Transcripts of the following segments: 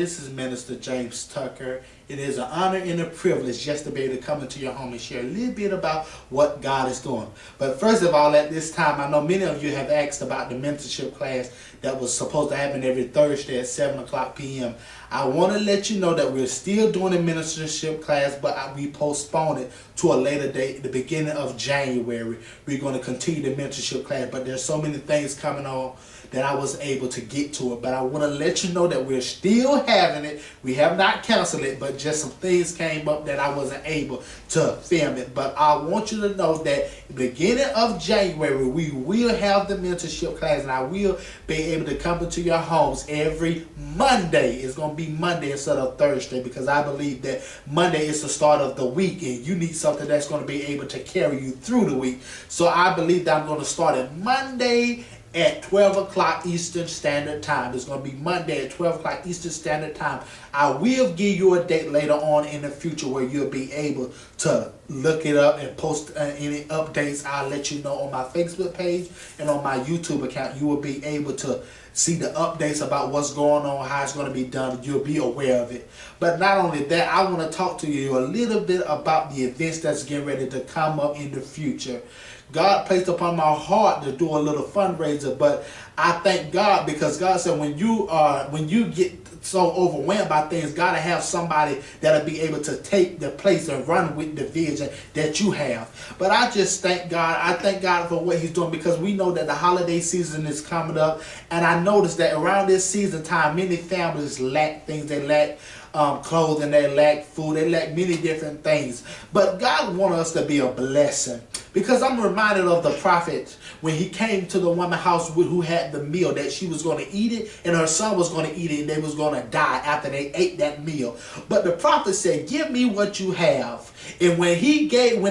this is Minister James Tucker. It is an honor and a privilege just to be able to come into your home and share a little bit about what God is doing. But first of all, at this time, I know many of you have asked about the mentorship class that was supposed to happen every Thursday at 7 o'clock p.m. I want to let you know that we're still doing the mentorship class, but we postponed it to a later date, the beginning of January. We're going to continue the mentorship class, but there's so many things coming on that I was able to get to it. But I want to let you know that we're still having it. We have not canceled it, but just some things came up that I wasn't able to film it. But I want you to know that beginning of January, we will have the mentorship class, and I will be able to come into your homes every Monday. It's going to be Monday instead of Thursday, because I believe that Monday is the start of the week, and you need something that's going to be able to carry you through the week. So I believe that I'm going to start it Monday at 12 o'clock Eastern Standard Time. It's going to be Monday at 12 o'clock Eastern Standard Time. I will give you a date later on in the future where you'll be able to look it up and post any updates. I'll let you know on my Facebook page and on my YouTube account. You will be able to see the updates about what's going on, how it's going to be done. You'll be aware of it. But not only that, I want to talk to you a little bit about the events that's getting ready to come up in the future. God placed upon my heart to do a little fundraiser, but I thank God, because God said when you get so overwhelmed by things, God will have somebody that'll be able to take the place and run with the vision that you have. But I just thank God. I thank God for what He's doing, because we know that the holiday season is coming up, and I noticed that around this season time, many families lack things. They lack clothing, they lack food, they lack many different things. But God wants us to be a blessing, because I'm reminded of the prophet when he came to the woman's house who had the meal, that she was going to eat it and her son was going to eat it, and they was going to die after they ate that meal. But the prophet said, "Give me what you have." And when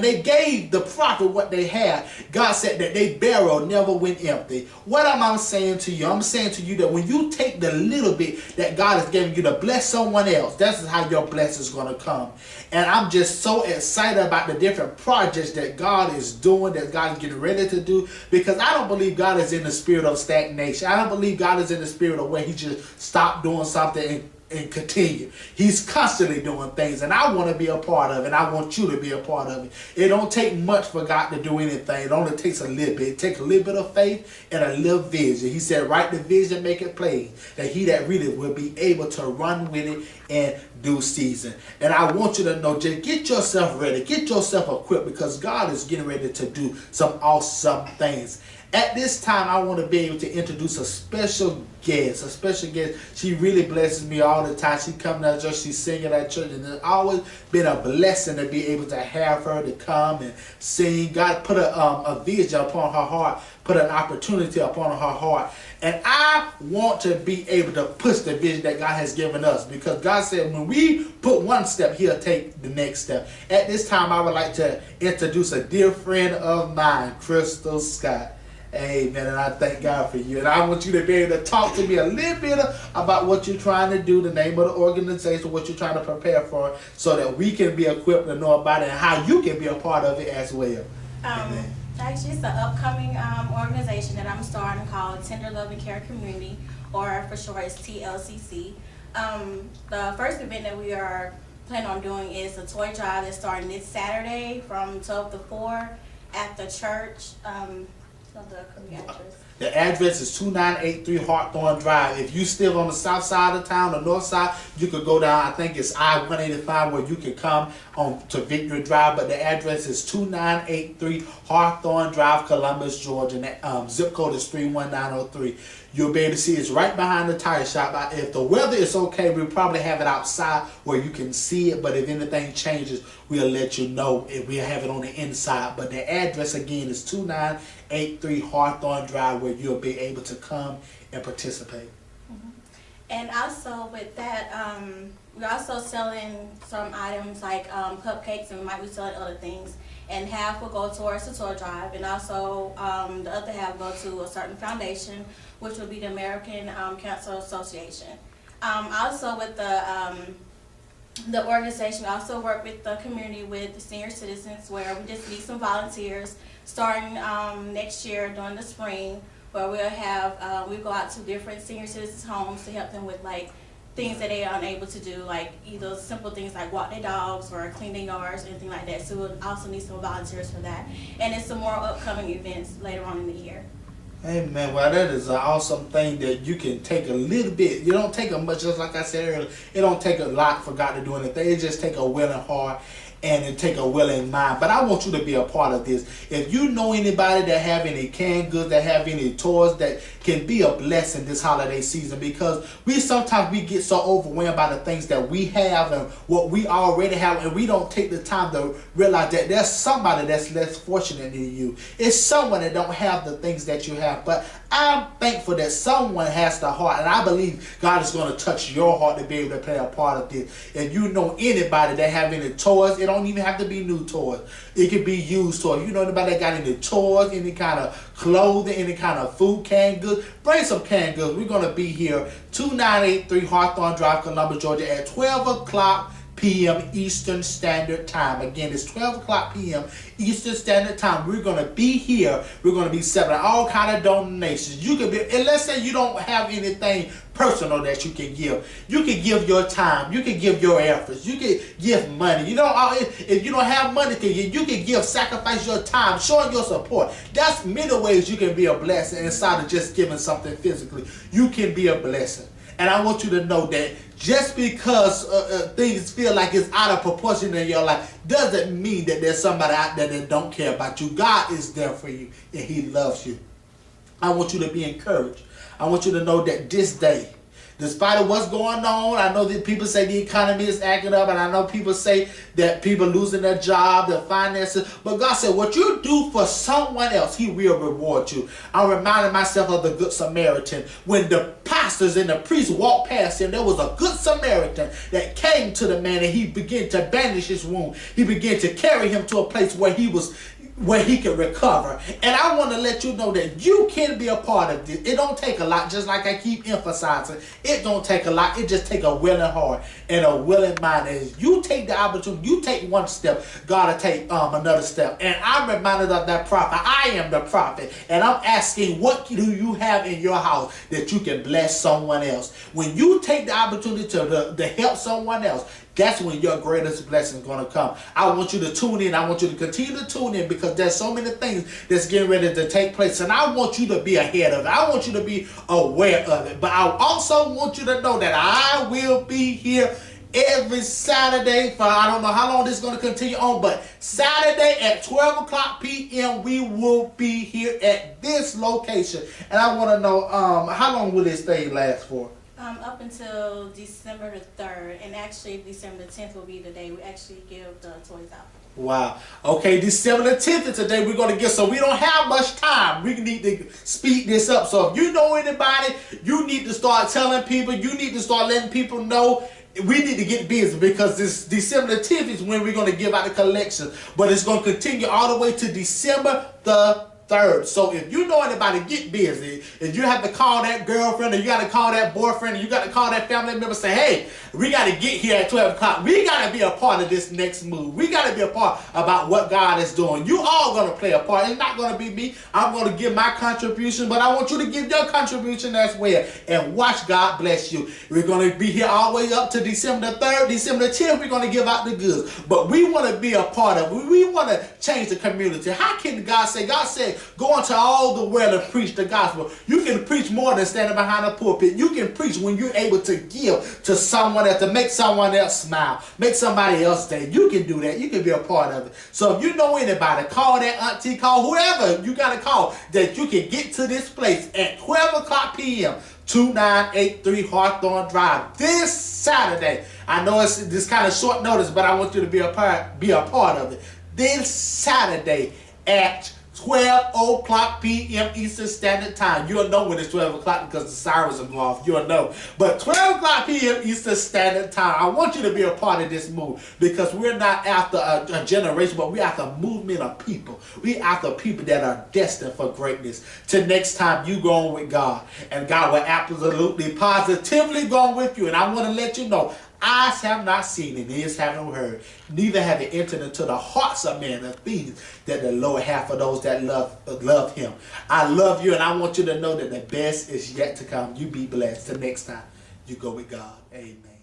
they gave the prophet what they had, God said that their barrel never went empty. What am I saying to you? I'm saying to you that when you take the little bit that God has given you to bless someone else, that's how your blessing is going to come. And I'm just so excited about the different projects that God is doing, that God is getting ready to do, because I don't believe God is in the spirit of stagnation. I don't believe God is in the spirit of where He just stopped doing something and continue. He's constantly doing things, and I want to be a part of it. I want you to be a part of it. It don't take much for God to do anything. It only takes a little bit. It takes a little bit of faith and a little vision. He said, write the vision, make it plain, that he that read it will be able to run with it in due season. And I want you to know, just get yourself ready, get yourself equipped, because God is getting ready to do some awesome things. At this time, I want to be able to introduce a special guest. She really blesses me all the time. She comes to church, she's singing at church, and it's always been a blessing to be able to have her to come and sing. God put a vision upon her heart, put an opportunity upon her heart. And I want to be able to push the vision that God has given us, because God said when we put one step, He'll take the next step. At this time, I would like to introduce a dear friend of mine, Crystal Scott. Amen. And I thank God for you. And I want you to be able to talk to me a little bit about what you're trying to do, the name of the organization, what you're trying to prepare for, so that we can be equipped to know about it and how you can be a part of it as well. Amen. Actually, it's an upcoming organization that I'm starting called Tender Love and Care Community, or for short, it's TLCC. The first event that we are planning on doing is a toy drive that's starting this Saturday from 12 to 4 at the church. The address is 2983 Hawthorne Drive. If you still on the south side of town, the north side, you could go down, I think it's I-185, where you can come on to Victory Drive. But the address is 2983 Hawthorne Drive, Columbus, Georgia. And zip code is 31903. You'll be able to see it's right behind the tire shop. If the weather is okay, we'll probably have it outside where you can see it. But if anything changes, we'll let you know if we have it on the inside. But the address again is 2983 Hawthorne Drive, where you'll be able to come and participate. Mm-hmm. And also with that, we're also selling some items like cupcakes, and we might be selling other things. And half will go towards the toy drive, and also the other half will go to a certain foundation, which will be the American Cancer Association. Also with the organization, we also work with the community, with the senior citizens, where we just need some volunteers starting next year during the spring, where we'll have we go out to different senior citizens' homes to help them with like things that they are unable to do, like either simple things like walk their dogs or clean their yards, anything like that. So we'll also need some volunteers for that. And it's some more upcoming events later on in the year. Amen. Well, that is an awesome thing that you can take a little bit. You don't take a much, just like I said earlier, it don't take a lot for God to do anything. It just take a willing heart and it take a willing mind. But I want you to be a part of this. If you know anybody that have any canned goods, that have any toys that can be a blessing this holiday season, because sometimes we get so overwhelmed by the things that we have and what we already have, and we don't take the time to realize that there's somebody that's less fortunate than you. It's someone that don't have the things that you have. But I'm thankful that someone has the heart, and I believe God is going to touch your heart to be able to play a part of this. If you know anybody that have any toys, it don't even have to be new toys. It could be used toys. You know anybody that got any toys, any kind of clothing, any kind of food, canned goods, bring some canned goods. We're going to be here 2983 Hawthorne Drive, Columbus, Georgia at 12 o'clock p.m. Eastern Standard Time. Again, it's 12 o'clock p.m. Eastern Standard Time. We're going to be here. We're going to be selling all kind of donations. You could be, and let's say you don't have anything personal that you can give. You can give your time. You can give your efforts. You can give money. You know, if you don't have money to give, you can give, sacrifice your time, showing your support. That's many ways you can be a blessing inside of just giving something physically. You can be a blessing. And I want you to know that just because things feel like it's out of proportion in your life doesn't mean that there's somebody out there that don't care about you. God is there for you and He loves you. I want you to be encouraged. I want you to know that this day, despite of what's going on, I know that people say the economy is acting up, and I know people say that people losing their job, their finances, but God said, what you do for someone else, He will reward you. I'm reminding myself of the Good Samaritan. When the pastors and the priests walked past him, there was a Good Samaritan that came to the man, and he began to bandage his wound. He began to carry him to a place where he can recover. And I want to let you know that you can be a part of this. It don't take a lot, just like I keep emphasizing. It don't take a lot. It just take a willing heart and a willing mind. As you take the opportunity, you take one step, God will take another step. And I'm reminded of that prophet. I am the prophet. And I'm asking, what do you have in your house that you can bless someone else? When you take the opportunity to help someone else, that's when your greatest blessing is going to come. I want you to tune in. I want you to continue to tune in, because there's so many things that's getting ready to take place. And I want you to be ahead of it. I want you to be aware of it. But I also want you to know that I will be here every Saturday for, I don't know how long this is going to continue on, but Saturday at 12 o'clock p.m. we will be here at this location. And I want to know, how long will this thing last for? Up until December the 3rd, and actually December the 10th will be the day we actually give the toys out. Wow. Okay, December the 10th is today we're going to get, so we don't have much time. We need to speed this up. So if you know anybody, you need to start telling people, you need to start letting people know. We need to get busy, because this December the 10th is when we're going to give out the collection. But it's going to continue all the way to December the 3rd. So if you know anybody, get busy. If you have to call that girlfriend, or you got to call that boyfriend, or you got to call that family member, say, hey, we got to get here at 12 o'clock. We got to be a part of this next move. We got to be a part about what God is doing. You all going to play a part. It's not going to be me. I'm going to give my contribution, but I want you to give your contribution as well. And watch God bless you. We're going to be here all the way up to December the 3rd. December the 10th, we're going to give out the goods. But we want to be a part of it. We want to change the community. How can God say? God said, go into all the world and preach the gospel. You can preach more than standing behind a pulpit. You can preach when you're able to give to someone else, to make someone else smile, make somebody else day. You can do that. You can be a part of it. So if you know anybody, call that auntie, call whoever you got to call, that you can get to this place at 12 o'clock p.m. 2983 Hawthorne Drive this Saturday. I know it's this kind of short notice, but I want you to be a part of it. This Saturday at 12 o'clock p.m. Eastern Standard Time. You'll know when it's 12 o'clock because the sirens will go off. You'll know. But 12 o'clock p.m. Eastern Standard Time, I want you to be a part of this move, because we're not after a generation, but we're after a movement of people. We're after people that are destined for greatness. Till next time, you go on with God, and God will absolutely, positively go on with you. And I want to let you know, eyes have not seen and ears have not heard, neither have it entered into the hearts of men the things that the Lord hath for those that love Him. I love you, and I want you to know that the best is yet to come. You be blessed. Till next time. you go with God. Amen.